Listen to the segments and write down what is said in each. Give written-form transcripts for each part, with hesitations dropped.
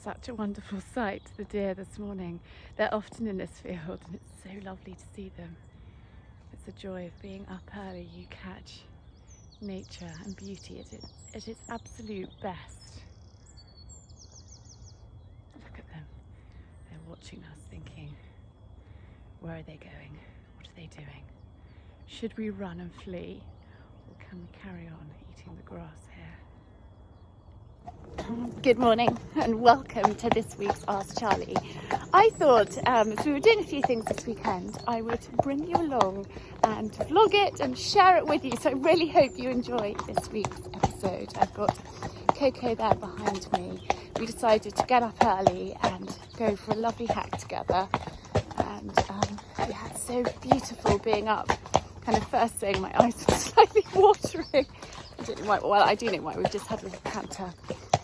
such a wonderful sight, the deer this morning. They're often in this field and it's so lovely to see them. It's the joy of being up early. You catch nature and beauty at its absolute best. Look at them. They're watching us thinking, where are they going? What are they doing? Should we run and flee, or can we carry on eating the grass here? Good morning and welcome to this week's Ask Charlie. I thought, as we were doing a few things this weekend, I would bring you along and vlog it and share it with you. So I really hope you enjoy this week's episode. I've got Coco there behind me. We decided to get up early and go for a lovely hike together. And yeah, it's so beautiful being up. Kind of first thing, my eyes were slightly watering. I don't know why, well, I do know why. We've just had a little canter.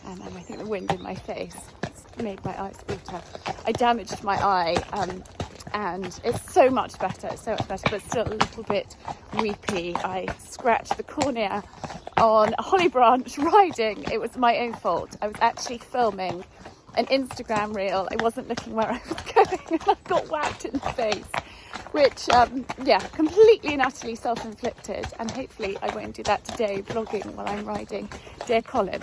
And I think the wind in my face made my eyes water. I damaged my eye and it's so much better, but still a little bit weepy. I scratched the cornea on a holly branch riding. It was my own fault. I was actually filming an Instagram reel. I wasn't looking where I was going and I got whacked in the face, which, yeah, completely and utterly self-inflicted. And hopefully I won't do that today, vlogging while I'm riding dear Colin.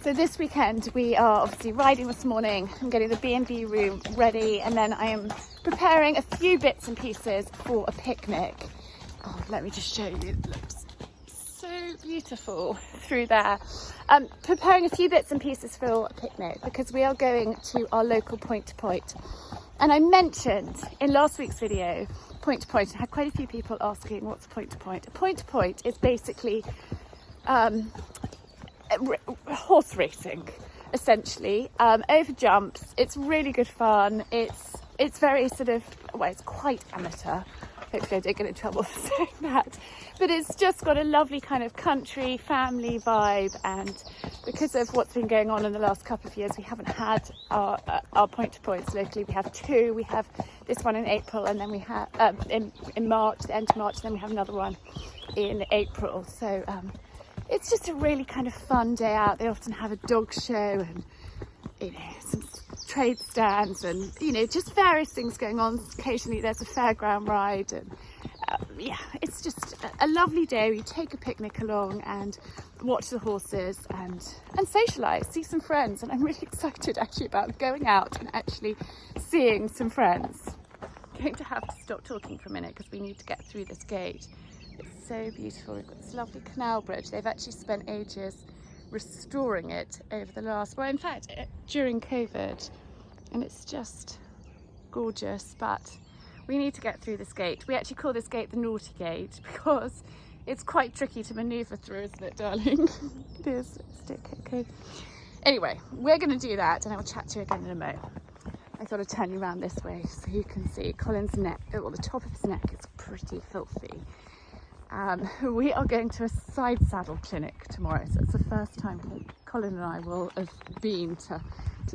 So this weekend we are obviously riding this morning. I'm getting the B&B room ready and then I am preparing a few bits and pieces for a picnic. Oh, let me just show you. It looks so beautiful through there. Preparing a few bits and pieces for a picnic because we are going to our local point to point. And I mentioned in last week's video, point to point. I had quite a few people asking what's a point to point. A point to point is basically horse racing, essentially, over jumps. It's really good fun. It's very sort of, well, it's quite amateur. Hopefully I don't get in trouble for saying that, but it's just got a lovely kind of country family vibe. And because of what's been going on in the last couple of years, we haven't had our point to points locally. We have two. We have this one in April, and then we have in March, the end of March, and then we have another one in April. So it's just a really kind of fun day out. They often have a dog show and, you know, some trade stands and, you know, just various things going on. Occasionally there's a fairground ride and yeah, it's just a lovely day. You take a picnic along and watch the horses and socialise, see some friends. And I'm really excited actually about going out and actually seeing some friends. I'm going to have to stop talking for a minute because we need to get through this gate. It's so beautiful. We've got this lovely canal bridge. They've actually spent ages restoring it over the last, well, in fact, during COVID, and it's just gorgeous. But we need to get through this gate. We actually call this gate the naughty gate because it's quite tricky to manoeuvre through, isn't it, darling? It is. Okay. Anyway, we're going to do that, and I will chat to you again in a moment. I thought I'd turn you around this way so you can see Colin's neck. Well, the top of his neck is pretty filthy. We are going to a side saddle clinic tomorrow, so it's the first time Colin and I will have been to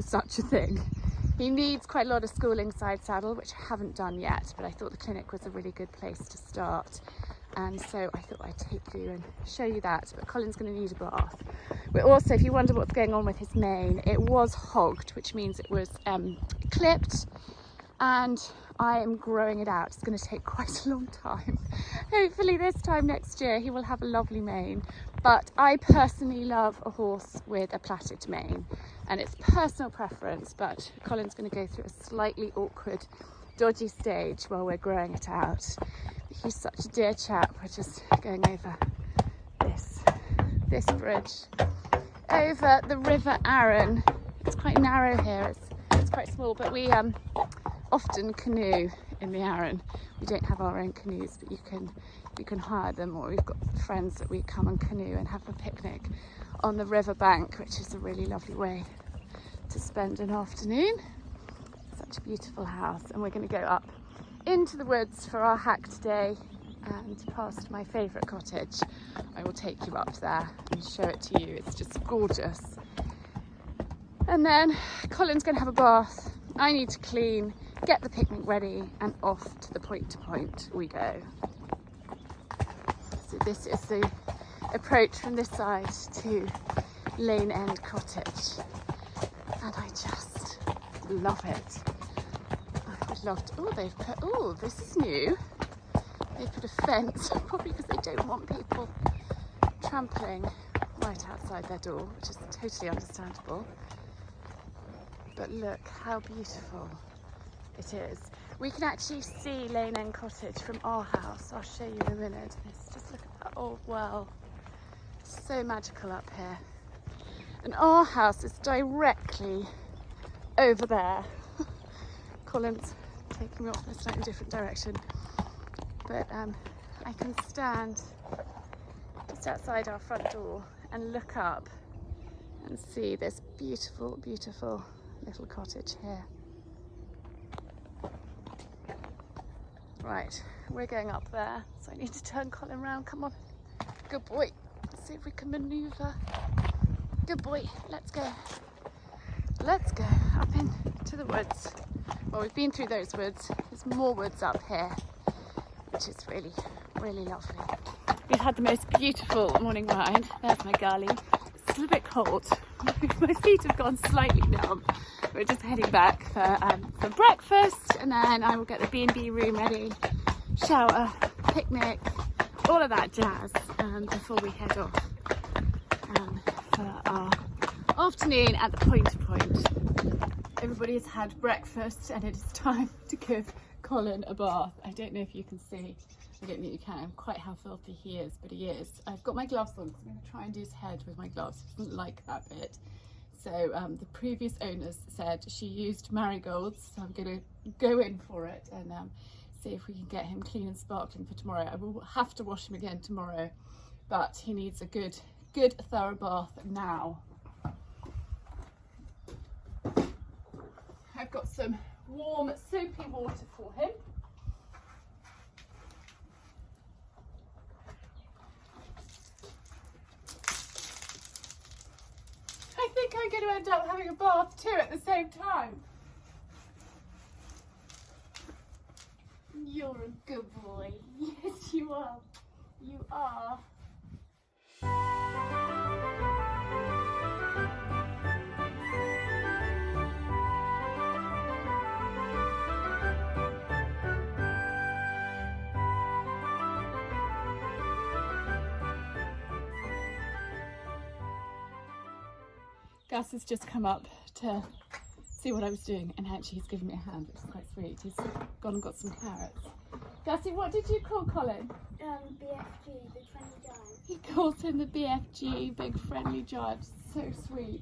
such a thing. He needs quite a lot of schooling side saddle, which I haven't done yet, but I thought the clinic was a really good place to start, and so I thought I'd take you and show you that. But Colin's going to need a bath. We're also, if you wonder what's going on with his mane, it was hogged, which means it was clipped, and I am growing it out. It's going to take quite a long time. Hopefully this time next year he will have a lovely mane. But I personally love a horse with a plaited mane, and it's personal preference, but Colin's going to go through a slightly awkward, dodgy stage while we're growing it out. He's such a dear chap. We're just going over this bridge, over the River Arun. It's quite narrow here. It's quite small, but we often canoe in the Arun. We don't have our own canoes, but you can hire them, or we've got friends that we come and canoe and have a picnic on the river bank, which is a really lovely way to spend an afternoon. Such a beautiful house, and we're going to go up into the woods for our hike today and past my favourite cottage. I will take you up there and show it to you. It's just gorgeous. And then Colin's going to have a bath. I need to clean, get the picnic ready, and off to the point to point we go. So this is the approach from this side to Lane End Cottage. and I just love it. I would love to. Oh, they've put, oh, this is new. They've put a fence, probably because they don't want people trampling right outside their door, which is totally understandable. But look how beautiful it is. We can actually see Lane End Cottage from our house. I'll show you in a minute. Just look at that old well. So magical up here. And our house is directly over there. Colin's taking me off in a slightly different direction. But I can stand just outside our front door and look up and see this beautiful, beautiful little cottage here. Right, we're going up there, so I need to turn Colin round. Come on, good boy. Let's see if we can manoeuvre. Good boy, let's go. Let's go up into the woods. Well, we've been through those woods. There's more woods up here, which is really, really lovely. We've had the most beautiful morning ride. There's my girlie. It's a little bit cold. My feet have gone slightly numb. We're just heading back for breakfast, and then I will get the B&B room ready, shower, picnic, all of that jazz before we head off for our afternoon at the Point. Everybody has had breakfast and it is time to give Colin a bath. I don't know if you can see. I don't think you can quite how filthy he is, but he is. I've got my gloves on because I'm going to try and do his head with my gloves. He doesn't like that bit. So the previous owners said she used marigolds, so I'm going to go in for it and see if we can get him clean and sparkling for tomorrow. I will have to wash him again tomorrow, but he needs a good thorough bath now. I've got some warm soapy water for him. I think I'm going to end up having a bath too at the same time. You're a good boy. Yes, you are. You are. Gus has just come up to see what I was doing, and actually he's given me a hand, which is quite sweet. He's gone and got some carrots. Gussie, what did you call Colin? BFG, Big Friendly Giant. He calls him the BFG, Big Friendly Giant. So sweet.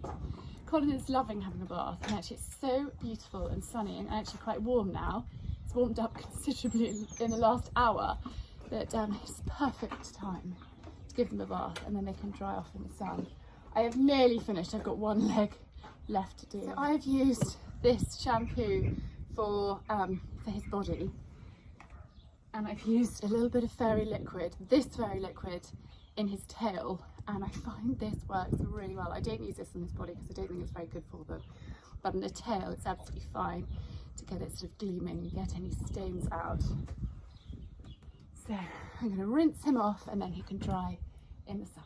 Colin is loving having a bath, and actually it's so beautiful and sunny and actually quite warm now. It's warmed up considerably in the last hour, but it's perfect time to give them a bath, and then they can dry off in the sun. I have nearly finished. I've got one leg left to do. So I've used this shampoo for his body, and I've used a little bit of fairy liquid, this fairy liquid, in his tail, and I find this works really well. I don't use this on his body because I don't think it's very good for them, but in the tail it's absolutely fine to get it sort of gleaming and get any stains out. So I'm going to rinse him off and then he can dry in the sun.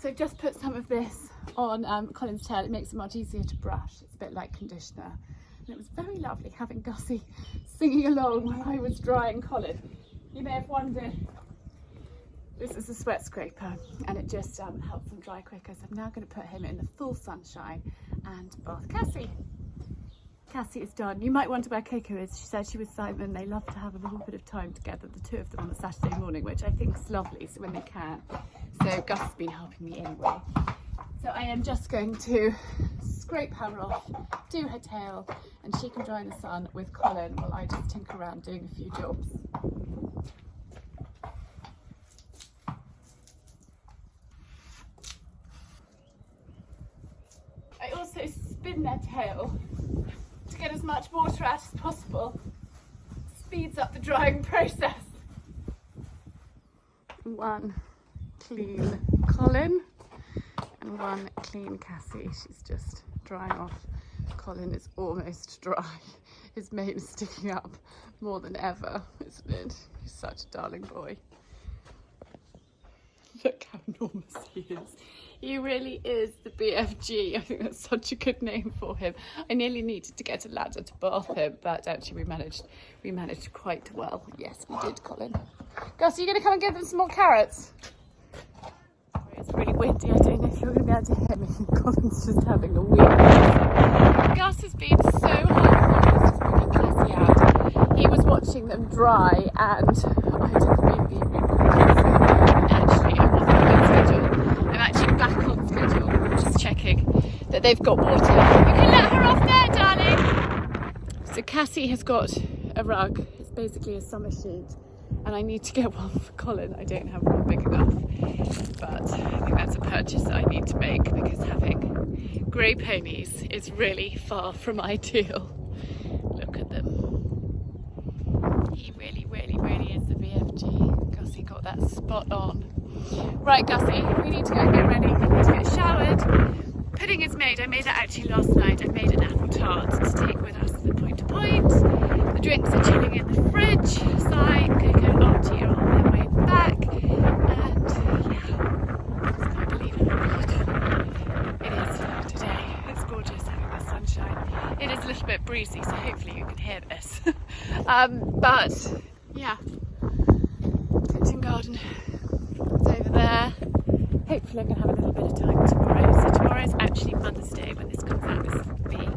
So I've just put some of this on Colin's tail. It makes it much easier to brush. It's a bit like conditioner. And it was very lovely having Gussie singing along while I was drying Colin. You may have wondered, this is a sweat scraper and it just helps him dry quicker. So I'm now going to put him in the full sunshine and bath Cassie. Cassie is done. You might wonder where Coco is. She said she was Simon. They love to have a little bit of time together, the two of them, on a Saturday morning, which I think is lovely, so when they can. So Gus has been helping me anyway. So I am just going to scrape her off, do her tail, and she can dry in the sun with Colin while I just tinker around doing a few jobs. I also spin their tail to get as much water out as possible. Speeds up the drying process. One clean Colin and one clean Cassie. She's just drying off. Colin is almost dry. His mane is sticking up more than ever, isn't it? He's such a darling boy. Look how enormous he is. He really is the BFG. I think that's such a good name for him. I nearly needed to get a ladder to bath him, but actually we managed quite well. Yes, we did, Colin. Gus, are you going to come and give them some more carrots? It's really windy. I don't know if you're going to be able to hear me. Colin's just having a wee. Gus has been so helpful. He's just bringing Cassie out. He was watching them dry, and I took a baby. Actually, I wasn't on schedule. I'm actually back on schedule. Just checking that they've got water. You can let her off there, darling. So Cassie has got a rug. It's basically a summer sheet. And I need to get one for Colin. I don't have one big enough, but I think that's a purchase that I need to make because having grey ponies is really far from ideal. Look at them. He really, really, really is the BFG. Gussie got that spot on. Right, Gussie, we need to go and get ready. We need to get showered. Pudding is made. I made that actually last night. I made an apple tart to take with us to the point to point. The drinks are chilling in the fridge. Si, Coco and Auntie are on their way back. And yeah, I just can't believe how beautiful it is today. It's gorgeous having the sunshine. It is a little bit breezy, so hopefully you can hear this. But yeah, kitchen garden is over there. Hopefully I'm going to have a little bit of time tomorrow. So tomorrow is actually Mother's Day when this comes out. This will be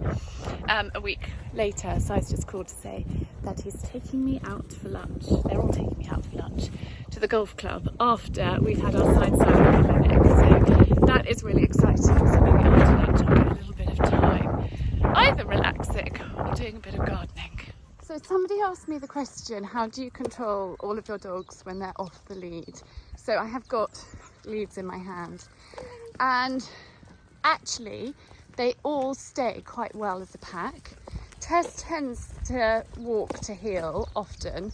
a week later. So I was just called to say that he's taking me out for lunch. They're all taking me out for lunch to the golf club after we've had our side clinic. So that is really exciting. So maybe after lunch I'll get a little bit of time either relaxing or doing a bit of gardening. So somebody asked me the question, how do you control all of your dogs when they're off the lead? So I have got leads in my hand, and actually they all stay quite well as a pack. Tess tends to walk to heel often,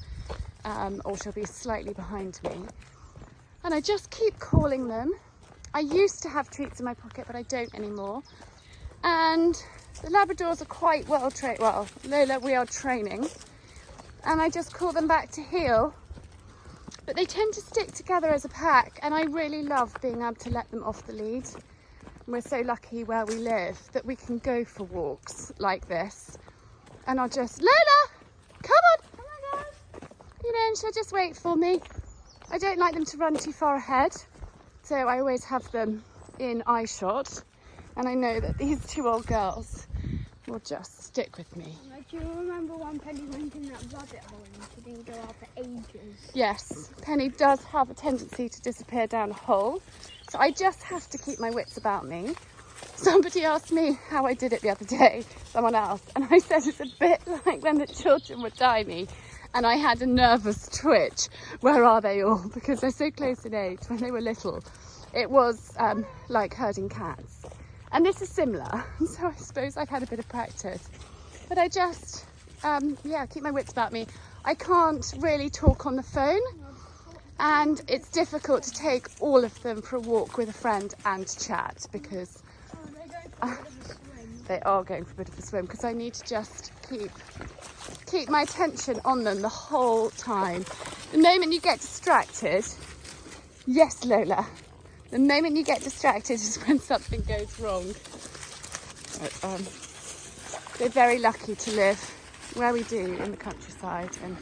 or she'll be slightly behind me, and I just keep calling them. I used to have treats in my pocket, but I don't anymore. And the Labradors are quite well trained. Well, Lola, we are training, and I just call them back to heel. But they tend to stick together as a pack, and I really love being able to let them off the lead. And we're so lucky where we live that we can go for walks like this. And I'll just, Lola, come on, oh my God. You know, and she'll just wait for me. I don't like them to run too far ahead, so I always have them in eye shot. And I know that these two old girls will just stick with me. Do you remember when Penny went in that rabbit hole and she didn't go out for ages? Yes, Penny does have a tendency to disappear down a hole, so I just have to keep my wits about me. Somebody asked me how I did it the other day, someone else, and I said it's a bit like when the children were tiny and I had a nervous twitch. Where are they all? Because they're so close in age. When they were little, it was like herding cats. And this is similar, so I suppose I've had a bit of practice. But I just, keep my wits about me. I can't really talk on the phone, and it's difficult to take all of them for a walk with a friend and chat because they are going for a bit of a swim, because I need to just keep my attention on them the whole time. The moment you get distracted, yes, Lola, The moment you get distracted is when something goes wrong. But, we're very lucky to live where we do in the countryside, and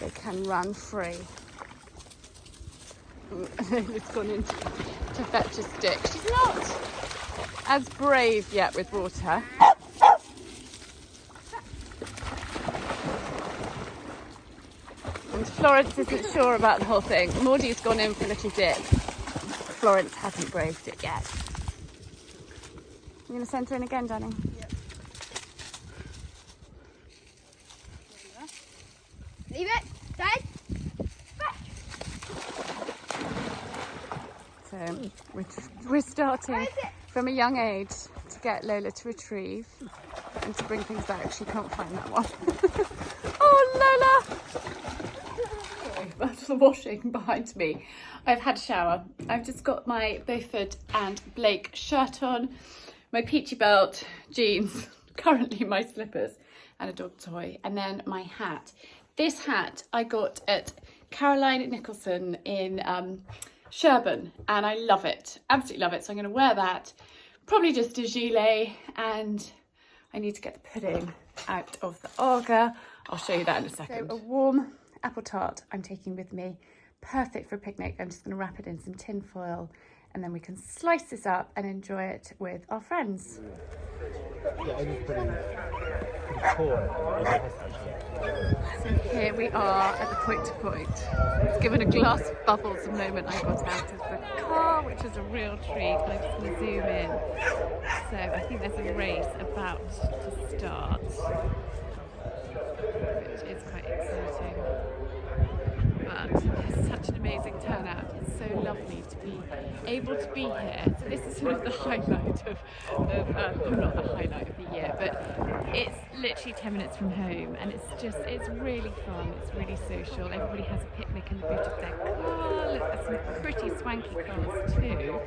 they can run free. It's gone in to fetch a stick. She's not as brave yet with water. And Florence isn't sure about the whole thing. Maudie's gone in for a little dip. Florence hasn't braved it yet. You going to send her in again, darling? Yep. Leave it. Dad. So we're starting from a young age to get Lola to retrieve and to bring things back. She can't find that one. Oh, Lola! Sorry, that's the washing behind me. I've had a shower. I've just got my Beaufort and Blake shirt on, my peachy belt, jeans, currently my slippers and a dog toy, and then my hat. This hat I got at Caroline Nicholson in Sherburn, and I love it, absolutely love it. So I'm going to wear that, probably just a gilet, and I need to get the pudding out of the Aga. I'll show you that in a second. So a warm apple tart I'm taking with me, perfect for a picnic. I'm just going to wrap it in some tin foil, and then we can slice this up and enjoy it with our friends. So here we are at the point to point. It's given a glass of bubbles the moment I got out of the car, which is a real treat. I'm just going to zoom in. So I think there's a race about to start, which is quite exciting. But it's such an amazing turnout. It's so lovely to be able to be here. So this is sort of the highlight of not the highlight of the year, but it's literally 10 minutes from home, and it's really fun. It's really social. Everybody has a picnic in the boot of their car. Look, there's some pretty swanky cars too.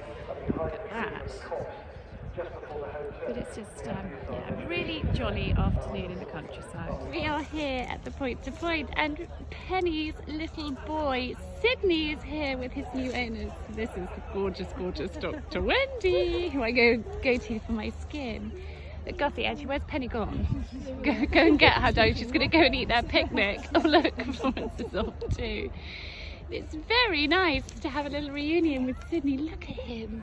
Look at that. But it's just a really jolly afternoon in the countryside. We are here at the point to point, and Penny's little boy Sidney is here with his new owners. This is the gorgeous Dr Wendy, who I go to for my skin. But Gussie, actually, where's Penny gone? Go and get her, though. She's going to go and eat their picnic. Oh look, Florence is off too. It's very nice to have a little reunion with Sidney. Look at him.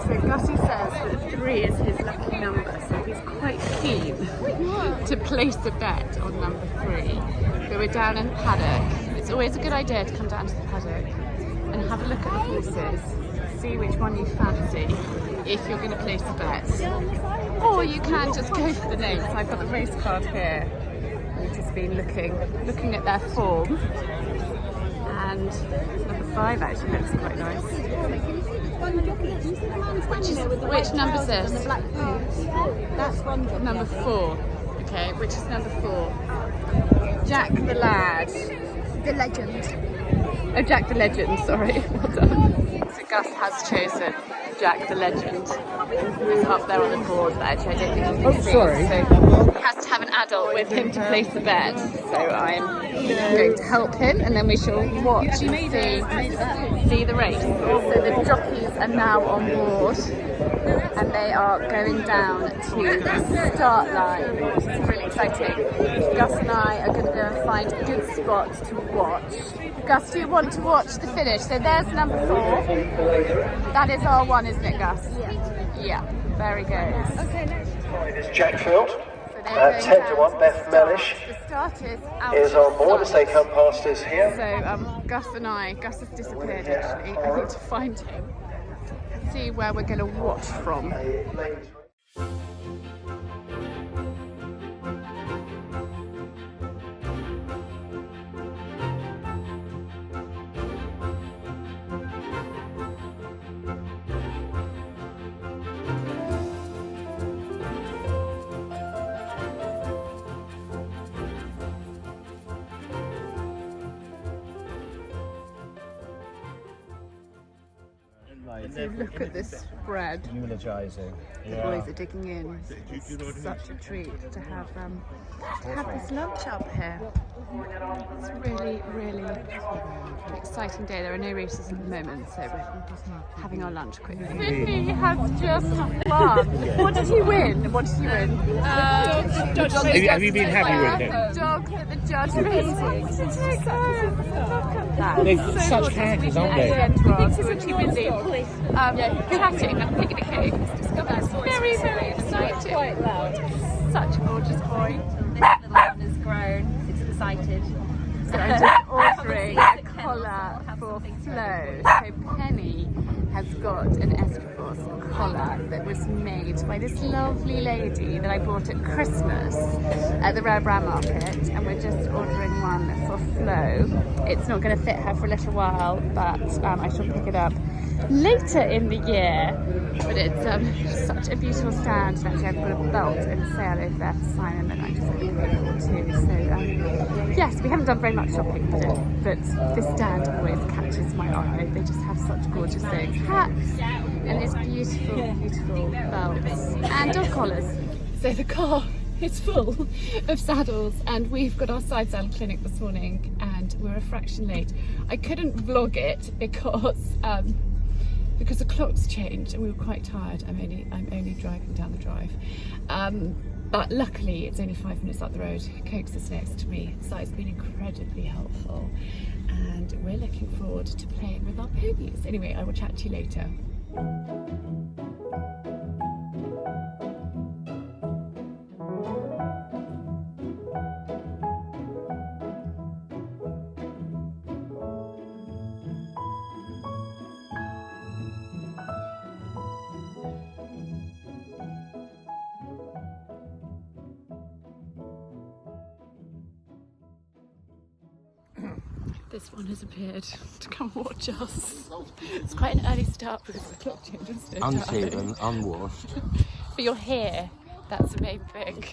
So Gussie says that 3 is his lucky number, so he's quite keen to place a bet on number 3. So we're down in the paddock. It's always a good idea to come down to the paddock and have a look at the horses, see which one you fancy if you're going to place a bet. Or you can just go for the names. I've got the race card here. We've just been looking at their form, and number 5 actually looks quite nice. Which number is this? That's number 4. Okay, which is number 4? Jack the Lad. The legend. Oh, Jack the Legend, sorry. Well done. So Gus has chosen Jack the Legend. He's up there on the board, but actually I don't think he can see. Sorry. So he has to have an adult with him to place the bet. So I'm going to help him, and then we shall watch and see the race. So the jockeys are now on board, and they are going down to the start line, which is really exciting. Gus and I are going to go and find a good spot to watch. Gus, do you want to watch the finish? So there's number 4. That is our one, isn't it, Gus? Yeah, very good. Okay, next. It is Jack Field. So 10 to 1, Beth Mellish The start is on board as they come past us here. So Gus has disappeared actually. I need to find him, see where we're going to watch from. So look at this bread. Eulogising. The boys are digging in. It's such a treat to have this lunch up here. It's really, really an exciting day. There are no races at the moment, so we're having our lunch quickly. Sidney has just won. What did he win? What did he win? Have you been happy with it? Dog at the judge rating. Look at that. They're such characters, aren't they? He thinks he's too busy. Chatting and picking a cake. That's very, very exciting. Quite loud. Such a gorgeous boy. This little one has grown. It's excited. So I'm just ordering a collar for Flo. So Penny has got an Estrabos collar that was made by this lovely lady that I bought at Christmas at the Rare Brown Market, and we're just ordering one for Flo. It's not going to fit her for a little while, but I shall pick it up later in the year. But it's such a beautiful stand, and actually I've got a belt and a sale over there for Simon that I'm just going to pay for too. So yes, we haven't done very much shopping, but this stand always catches my eye. They just have such gorgeous things. Hats and these beautiful, beautiful belts and dog collars. So the car is full of saddles, and we've got our side saddle clinic this morning and we're a fraction late. I couldn't vlog it because the clock's changed and we were quite tired. I'm only driving down the drive. But luckily it's only 5 minutes up the road. Coco is next to me, so it's been incredibly helpful, and we're looking forward to playing with our ponies. Anyway, I will chat to you later. This one has appeared to come watch us. It's quite an early start because the clock changes. Unshaven, unwashed. But you're here, that's the main thing.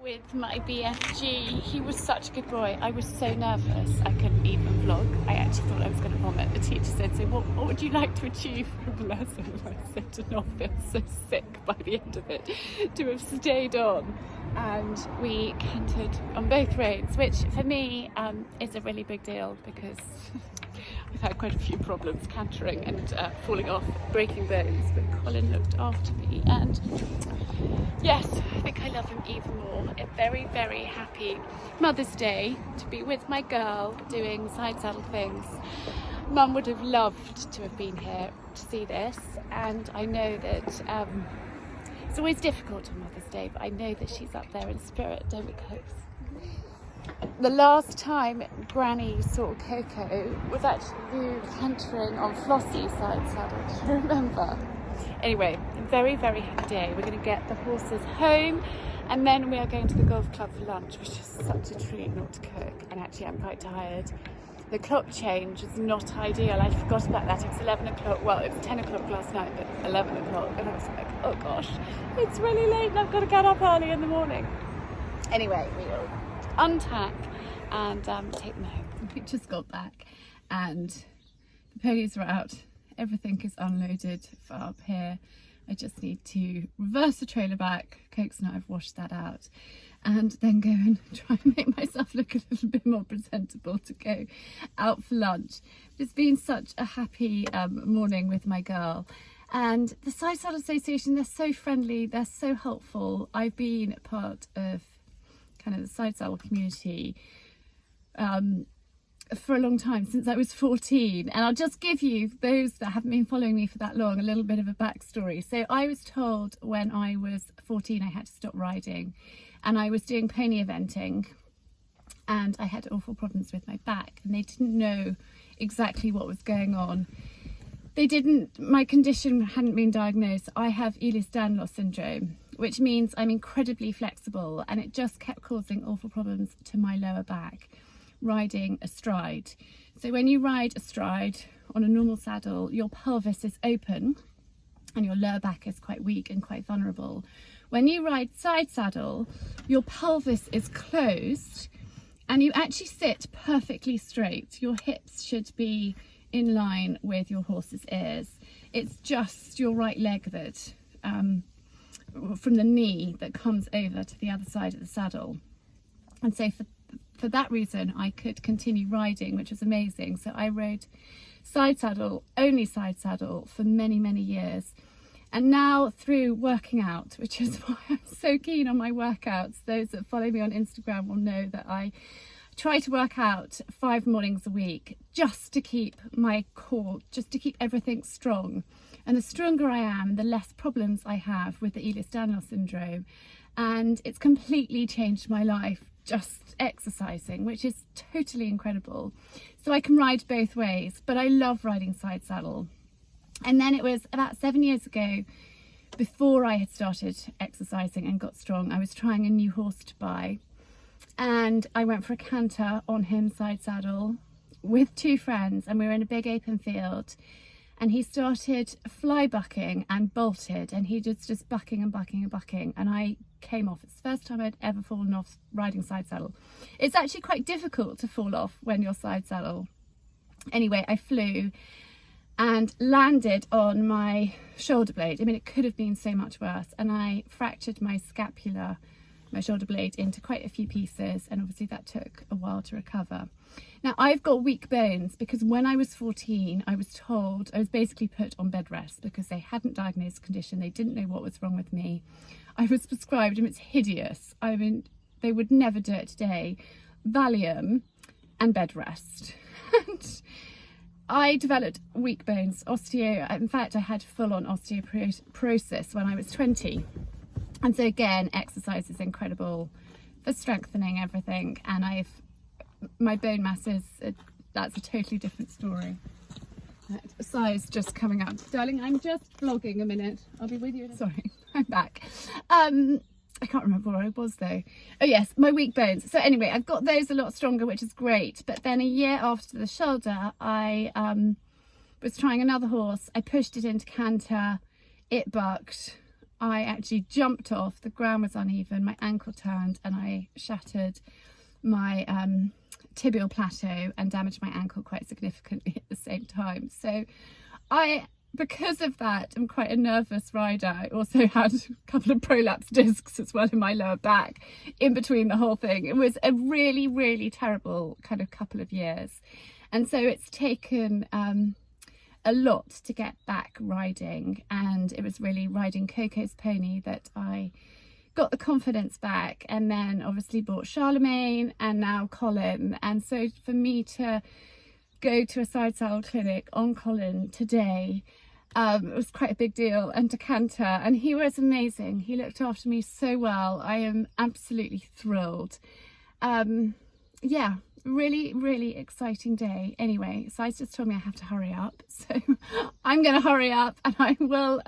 With my BFG, he was such a good boy. I was so nervous I couldn't even vlog. I actually thought I was going to vomit. The teacher said, so what would you like to achieve from the lesson? And I said to not feel so sick by the end of it, to have stayed on. And we cantered on both roads, which for me is a really big deal because I've had quite a few problems cantering and falling off, breaking bones, but Colin looked after me, and yes, I think I love him even more. A very, very happy Mother's Day to be with my girl doing side saddle things. Mum would have loved to have been here to see this, and I know that it's always difficult on Mother's Day, but I know that she's up there in spirit, don't we, Coco? The last time Granny saw Coco was actually you cantering on Flossie's side saddle, do you remember? Anyway, very, very happy day. We're going to get the horses home and then we are going to the golf club for lunch, which is such a treat not to cook, and actually I'm quite tired. The clock change is not ideal. I forgot about that. It was 11 o'clock. Well, it was 10 o'clock last night, but 11 o'clock. And I was like, oh gosh, it's really late and I've got to get up early in the morning. Anyway, we will untack and take them home. We just got back and the ponies are out. Everything is unloaded for up here. I just need to reverse the trailer back. Coco and I have washed that out, and then go and try and make myself look a little bit more presentable to go out for lunch. It's been such a happy morning with my girl, and the Side Saddle Association, they're so friendly, they're so helpful. I've been part of kind of the side saddle community for a long time, since I was 14, and I'll just give you, those that haven't been following me for that long, a little bit of a backstory. So I was told when I was 14 I had to stop riding, and I was doing pony eventing, and I had awful problems with my back, and they didn't know exactly what was going on. my condition hadn't been diagnosed. I have Ehlers-Danlos syndrome, which means I'm incredibly flexible, and it just kept causing awful problems to my lower back riding astride. So when you ride astride on a normal saddle, your pelvis is open and your lower back is quite weak and quite vulnerable. When you ride side saddle, your pelvis is closed and you actually sit perfectly straight. Your hips should be in line with your horse's ears. It's just your right leg that, from the knee, that comes over to the other side of the saddle. And so for that reason, I could continue riding, which was amazing. So I rode side saddle, only side saddle, for many, many years. And now through working out, which is why I'm so keen on my workouts, those that follow me on Instagram will know that I try to work out 5 mornings a week just to keep my core, just to keep everything strong. And the stronger I am, the less problems I have with the Ehlers-Danlos syndrome. And it's completely changed my life, just exercising, which is totally incredible. So I can ride both ways, but I love riding side saddle. And then it was about 7 years ago, before I had started exercising and got strong, I was trying a new horse to buy. And I went for a canter on him side saddle with 2 friends, and we were in a big open field, and he started fly bucking and bolted, and he just bucking and bucking and bucking, and I came off. It's the first time I'd ever fallen off riding side saddle. It's actually quite difficult to fall off when you're side saddle. Anyway, I flew and landed on my shoulder blade. I mean, it could have been so much worse, and I fractured my scapula, my shoulder blade, into quite a few pieces, and obviously that took a while to recover. Now, I've got weak bones because when I was 14, I was told, I was basically put on bed rest because they hadn't diagnosed the condition. They didn't know what was wrong with me. I was prescribed, and it's hideous. I mean, they would never do it today, Valium and bed rest. And I developed weak bones, in fact, I had full-on osteoporosis when I was 20. And so again, exercise is incredible for strengthening everything. And my bone mass that's a totally different story. Size just coming up. Darling, I'm just vlogging a minute. I'll be with you. Sorry, I'm back. I can't remember where I was though. Oh yes, my weak bones. So anyway, I've got those a lot stronger, which is great. But then a year after the shoulder, I was trying another horse. I pushed it into canter. It bucked. I actually jumped off. The ground was uneven. My ankle turned, and I shattered my tibial plateau and damaged my ankle quite significantly at the same time. So because of that, I'm quite a nervous rider. I also had a couple of prolapse discs as well in my lower back in between the whole thing. It was a really, really terrible kind of couple of years. And so it's taken a lot to get back riding. And it was really riding Coco's pony that I got the confidence back, and then obviously bought Charlemagne and now Colin. And so for me to go to a side saddle clinic on Colin today, it was quite a big deal, and to canter, and he was amazing. He looked after me so well. I am absolutely thrilled. Yeah, really, really exciting day. Anyway, Si just told me I have to hurry up, so I'm going to hurry up, and I will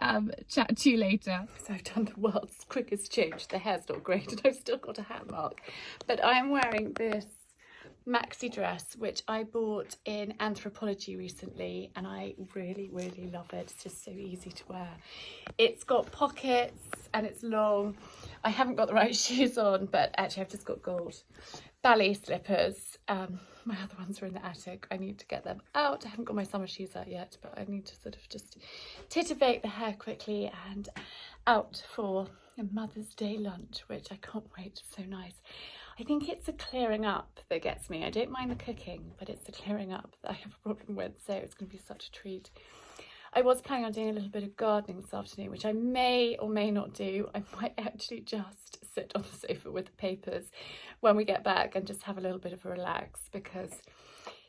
chat to you later. So I've done the world's quickest change. The hair's not great, and I've still got a hat mark, but I'm wearing this maxi dress which I bought in Anthropology recently, and I really, really love it. It's just so easy to wear. It's got pockets and it's long. I haven't got the right shoes on, but actually I've just got gold ballet slippers. My other ones are in the attic. I need to get them out. I haven't got my summer shoes out yet, but I need to sort of just titivate the hair quickly and out for a Mother's Day lunch, which I can't wait. It's so nice. I think it's the clearing up that gets me. I don't mind the cooking, but it's the clearing up that I have a problem with, so it's going to be such a treat. I was planning on doing a little bit of gardening this afternoon, which I may or may not do. I might actually just sit on the sofa with the papers when we get back and just have a little bit of a relax, because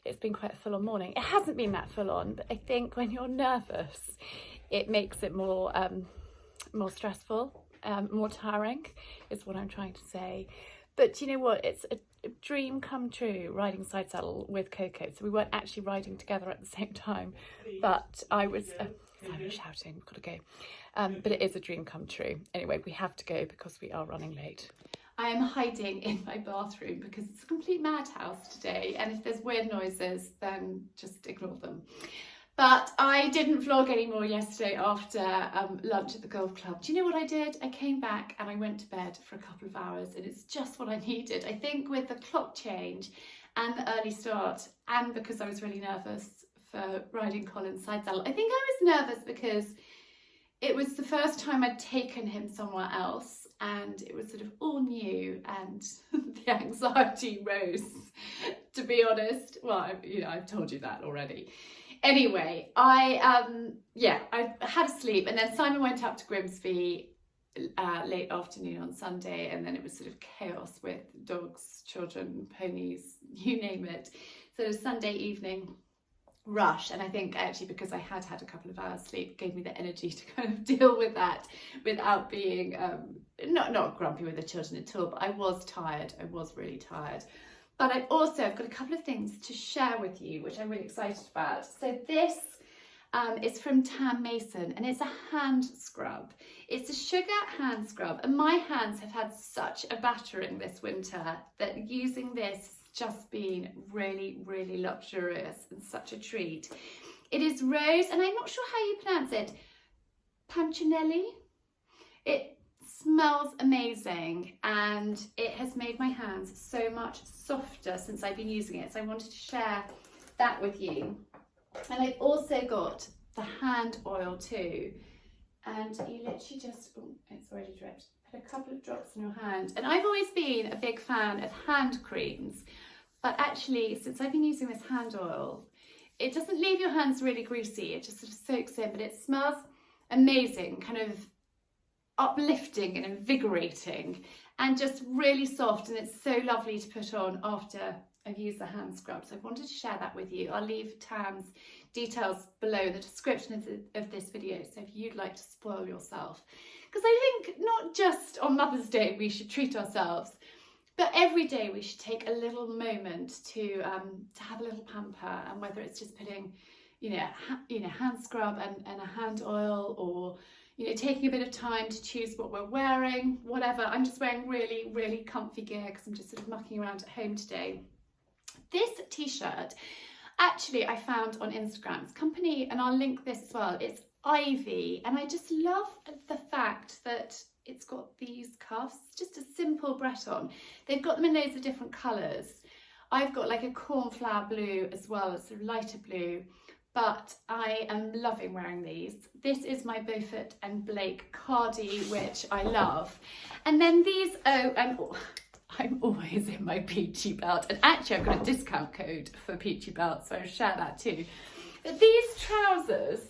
it's been quite a full-on morning. It hasn't been that full-on, but I think when you're nervous, it makes it more stressful, more tiring, is what I'm trying to say. But you know what, it's dream come true, riding side saddle with Coco. So we weren't actually riding together at the same time, but I was shouting, we've got to go. But it is a dream come true. Anyway, we have to go because we are running late. I am hiding in my bathroom because it's a complete madhouse today, and if there's weird noises, then just ignore them. But I didn't vlog anymore yesterday after lunch at the golf club. Do you know what I did? I came back and I went to bed for a couple of hours, and it's just what I needed. I think with the clock change and the early start, and because I was really nervous for riding Colin's side saddle. I think I was nervous because it was the first time I'd taken him somewhere else, and it was sort of all new, and the anxiety rose, to be honest. Well, I've told you that already. Anyway, I had a sleep, and then Simon went up to Grimsby late afternoon on Sunday, and then it was sort of chaos with dogs, children, ponies, you name it. So it was Sunday evening rush, and I think actually because I had a couple of hours sleep gave me the energy to kind of deal with that without being not grumpy with the children at all, but I was tired. I was really tired. But I've got a couple of things to share with you, which I'm really excited about. So this is from Tam Mason, and it's a hand scrub. It's a sugar hand scrub, and my hands have had such a battering this winter that using this has just been really, really luxurious and such a treat. It is rose, and I'm not sure how you pronounce it, Pancinelli. It smells amazing, and it has made my hands so much softer since I've been using it, so I wanted to share that with you. And I've also got the hand oil too, and you literally just, oh, it's already dripped, put a couple of drops in your hand. And I've always been a big fan of hand creams, but actually since I've been using this hand oil, it doesn't leave your hands really greasy, it just sort of soaks in, but it smells amazing, kind of uplifting and invigorating, and just really soft, and it's so lovely to put on after I've used the hand scrub. So I wanted to share that with you. I'll leave Tam's details below in the description of this video, so if you'd like to spoil yourself, because I think not just on Mother's Day we should treat ourselves, but every day we should take a little moment to have a little pamper, and whether it's just putting hand scrub and a hand oil, or taking a bit of time to choose what we're wearing, whatever. I'm just wearing really, really comfy gear because I'm just sort of mucking around at home today. This t-shirt, actually I found on Instagram's company, and I'll link this as well. It's Ivy, and I just love the fact that it's got these cuffs, just a simple Breton. They've got them in loads of different colours. I've got like a cornflower blue as well as sort of lighter blue, but I am loving wearing these. This is my Beaufort and Blake cardi, which I love. And then these, I'm always in my Peachy belt, and actually I've got a discount code for Peachy belt, so I'll share that too. But these trousers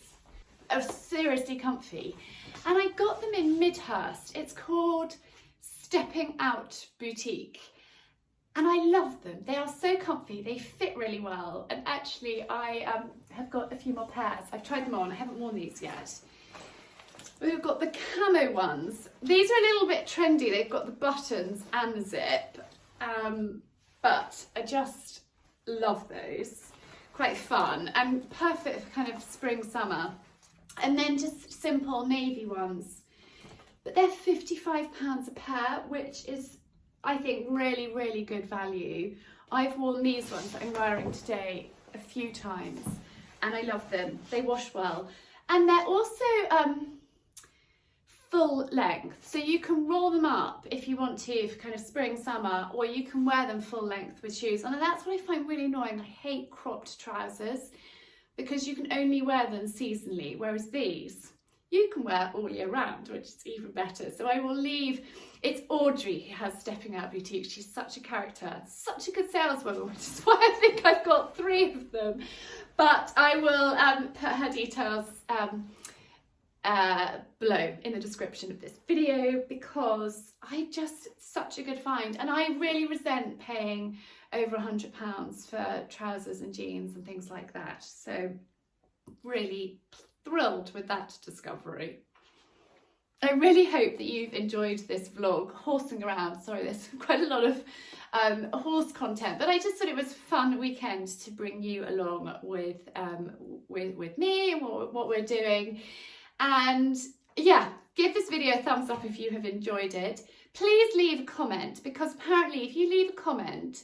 are seriously comfy, and I got them in Midhurst. It's called Stepping Out Boutique, and I love them. They are so comfy, they fit really well, and actually I have got a few more pairs. I've tried them on, I haven't worn these yet. We've got the camo ones. These are a little bit trendy. They've got the buttons and the zip, but I just love those. Quite fun and perfect for kind of spring, summer. And then just simple navy ones. But they're £55 a pair, which is, I think, really, really good value. I've worn these ones that I'm wearing today a few times, and I love them. They wash well. And they're also full length, so you can roll them up if you want to for kind of spring, summer, or you can wear them full length with shoes. And that's what I find really annoying. I hate cropped trousers because you can only wear them seasonally, whereas these you can wear all year round, which is even better. So I will leave, it's Audrey who has Stepping Out Boutique. She's such a character, such a good saleswoman, which is why I think I've got 3 of them. But I will put her details below in the description of this video, because it's such a good find, and I really resent paying over £100 for trousers and jeans and things like that. So really thrilled with that discovery. I really hope that you've enjoyed this vlog, horsing around. Sorry, there's quite a lot of horse content, but I just thought it was a fun weekend to bring you along with me and what we're doing. And yeah, give this video a thumbs up if you have enjoyed it. Please leave a comment, because apparently if you leave a comment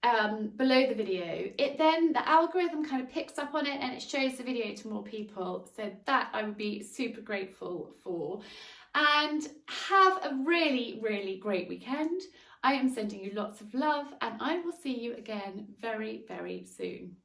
below the video, then the algorithm kind of picks up on it and it shows the video to more people. So that I would be super grateful for. And have a really, really great weekend. I am sending you lots of love, and I will see you again very, very soon.